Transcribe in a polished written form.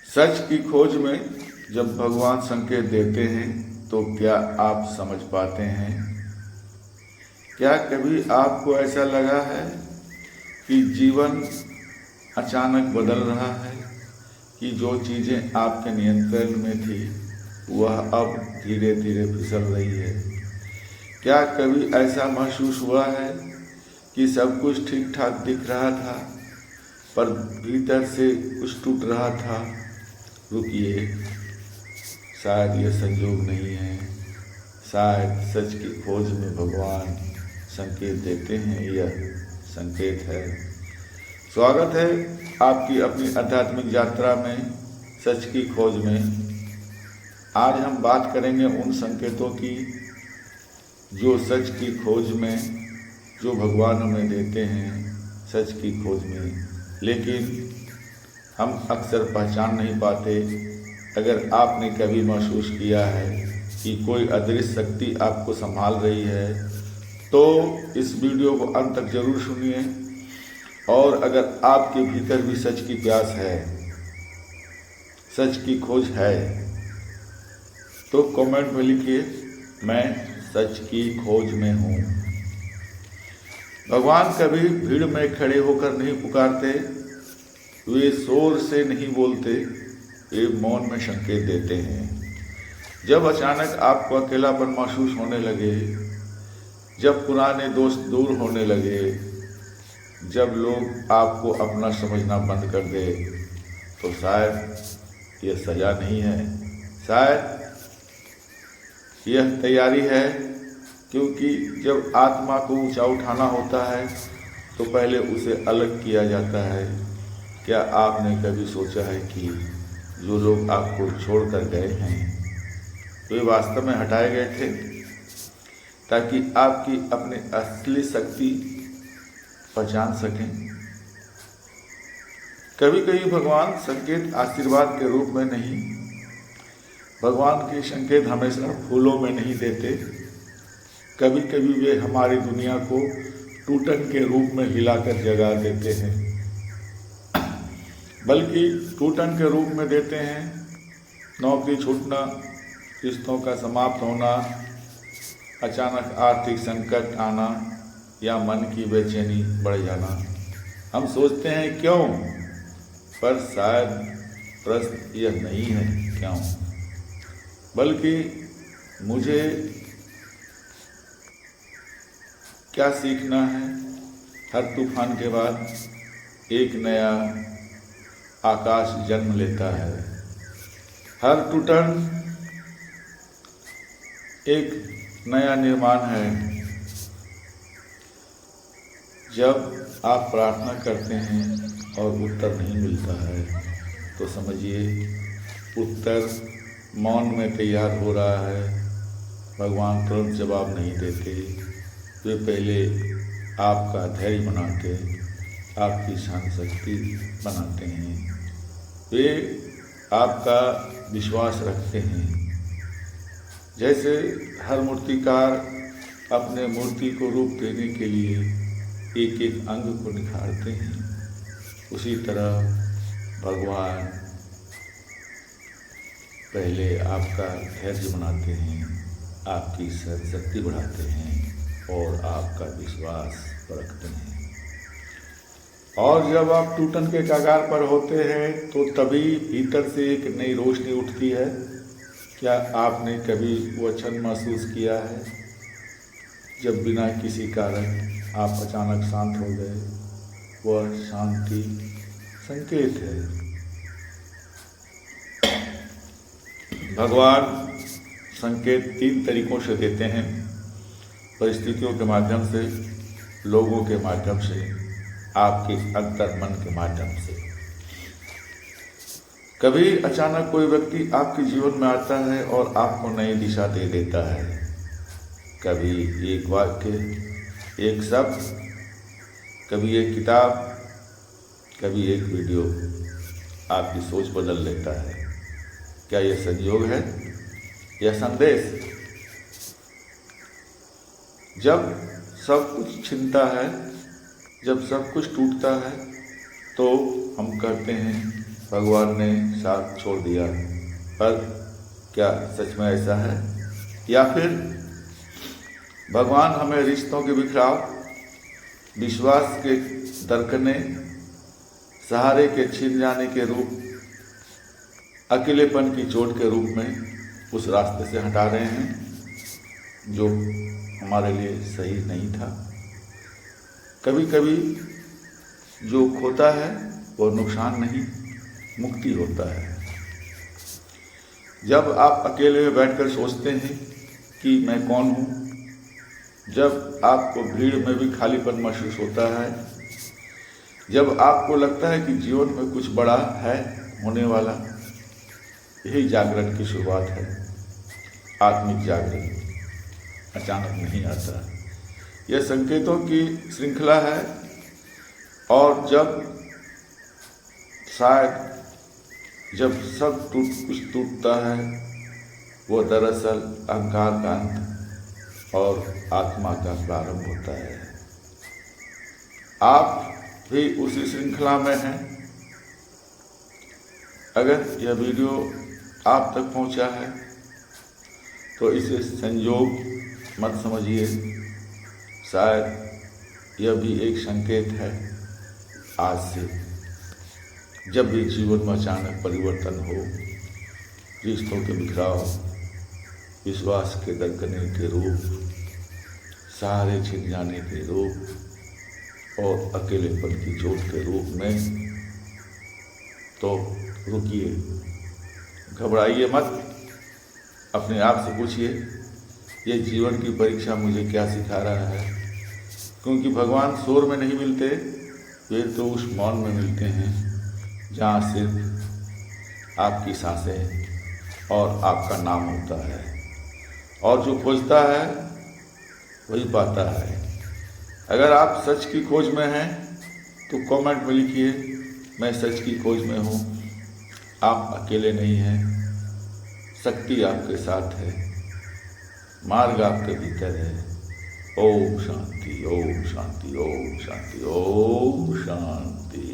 सच की खोज में जब भगवान संकेत देते हैं तो क्या आप समझ पाते हैं? क्या कभी आपको ऐसा लगा है कि जीवन अचानक बदल रहा है, कि जो चीज़ें आपके नियंत्रण में थी वह अब धीरे धीरे फिसल रही है? क्या कभी ऐसा महसूस हुआ है कि सब कुछ ठीक ठाक दिख रहा था पर भीतर से कुछ टूट रहा था? रुकिए, शायद यह संयोग नहीं है, शायद सच की खोज में भगवान संकेत देते हैं, यह संकेत है। स्वागत है आपकी अपनी आध्यात्मिक यात्रा में, सच की खोज में। आज हम बात करेंगे उन संकेतों की जो सच की खोज में, जो भगवान हमें देते हैं सच की खोज में, लेकिन हम अक्सर पहचान नहीं पाते। अगर आपने कभी महसूस किया है कि कोई अदृश्य शक्ति आपको संभाल रही है तो इस वीडियो को अंत तक जरूर सुनिए। और अगर आपके भीतर भी सच की प्यास है, सच की खोज है, तो कमेंट में लिखिए, मैं सच की खोज में हूँ। भगवान कभी भीड़ में खड़े होकर नहीं पुकारते, वे शोर से नहीं बोलते, वे मौन में संकेत देते हैं। जब अचानक आपको अकेलापन महसूस होने लगे, जब पुराने दोस्त दूर होने लगे, जब लोग आपको अपना समझना बंद कर दे, तो शायद यह सजा नहीं है, शायद यह तैयारी है। क्योंकि जब आत्मा को ऊंचा उठाना होता है तो पहले उसे अलग किया जाता है। क्या आपने कभी सोचा है कि जो लोग आपको छोड़कर गए हैं वे वास्तव में हटाए गए थे ताकि आपकी अपनी असली शक्ति पहचान सकें? कभी कभी भगवान संकेत आशीर्वाद के रूप में नहीं, भगवान के संकेत हमेशा फूलों में नहीं देते। कभी कभी वे हमारी दुनिया को टूटन के रूप में हिलाकर जगा देते हैं, बल्कि टूटन के रूप में देते हैं। नौकरी छूटना, रिश्तों का समाप्त होना, अचानक आर्थिक संकट आना या मन की बेचैनी बढ़ जाना। हम सोचते हैं क्यों, पर शायद प्रश्न यह नहीं है क्यों, बल्कि मुझे क्या सीखना है। हर तूफान के बाद एक नया आकाश जन्म लेता है, हर टूटन एक नया निर्माण है। जब आप प्रार्थना करते हैं और उत्तर नहीं मिलता है तो समझिए उत्तर मौन में तैयार हो रहा है। भगवान तुरंत जवाब नहीं देते, वे पहले आपका धैर्य बनाते, आपकी सहन शक्ति बनाते हैं, वे आपका विश्वास रखते हैं। जैसे हर मूर्तिकार अपने मूर्ति को रूप देने के लिए एक एक अंग को निखारते हैं, उसी तरह भगवान पहले आपका धैर्य बनाते हैं, आपकी सहन शक्ति बढ़ाते हैं और आपका विश्वास परखते हैं। और जब आप टूटन के कगार पर होते हैं तो तभी भीतर से एक नई रोशनी उठती है। क्या आपने कभी वो क्षण महसूस किया है जब बिना किसी कारण आप अचानक शांत हो गए? वह शांति संकेत है। भगवान संकेत 3 तरीकों से देते हैं, परिस्थितियों के माध्यम से, लोगों के माध्यम से, आपके अंतर मन के माध्यम से। कभी अचानक कोई व्यक्ति आपके जीवन में आता है और आपको नई दिशा दे देता है। कभी एक वाक्य, एक शब्द, कभी एक किताब, कभी एक वीडियो आपकी सोच बदल लेता है। क्या यह संयोग है या संदेश? जब सब कुछ छिनता है, जब सब कुछ टूटता है तो हम कहते हैं भगवान ने साथ छोड़ दिया। पर क्या सच में ऐसा है, या फिर भगवान हमें रिश्तों के बिखराव, विश्वास के दरकने, सहारे के छिन जाने के रूप, अकेलेपन की चोट के रूप में उस रास्ते से हटा रहे हैं जो हमारे लिए सही नहीं था। कभी कभी जो खोता है वो नुकसान नहीं, मुक्ति होता है। जब आप अकेले में बैठकर सोचते हैं कि मैं कौन हूँ, जब आपको भीड़ में भी खालीपन महसूस होता है, जब आपको लगता है कि जीवन में कुछ बड़ा है होने वाला, यही जागरण की शुरुआत है। आत्मिक जागरण अचानक नहीं आता, यह संकेतों की श्रृंखला है। और जब सब कुछ टूटता है, वो दरअसल अहंकार का अंत और आत्मा का प्रारंभ होता है। आप भी उसी श्रृंखला में हैं। अगर यह वीडियो आप तक पहुंचा है तो इसे संयोग मत समझिए, शायद यह भी एक संकेत है। आज से जब भी जीवन में अचानक परिवर्तन हो, रिश्तों के बिखराव, विश्वास के दरकने के रूप, सहारे छिन जाने के रूप और अकेलेपन की चोट के रूप में, तो रुकिए, घबराइए मत। अपने आप से पूछिए, ये जीवन की परीक्षा मुझे क्या सिखा रहा है? क्योंकि भगवान शोर में नहीं मिलते, वे तो उस मौन में मिलते हैं जहाँ सिर्फ आपकी सांसें और आपका नाम होता है। और जो खोजता है वही पाता है। अगर आप सच की खोज में हैं तो कमेंट में लिखिए, मैं सच की खोज में हूँ। आप अकेले नहीं हैं, शक्ति आपके साथ है, मार्ग आपके भीतर है। ओम शांति, ओम शांति, ओम शांति, ओम शांति।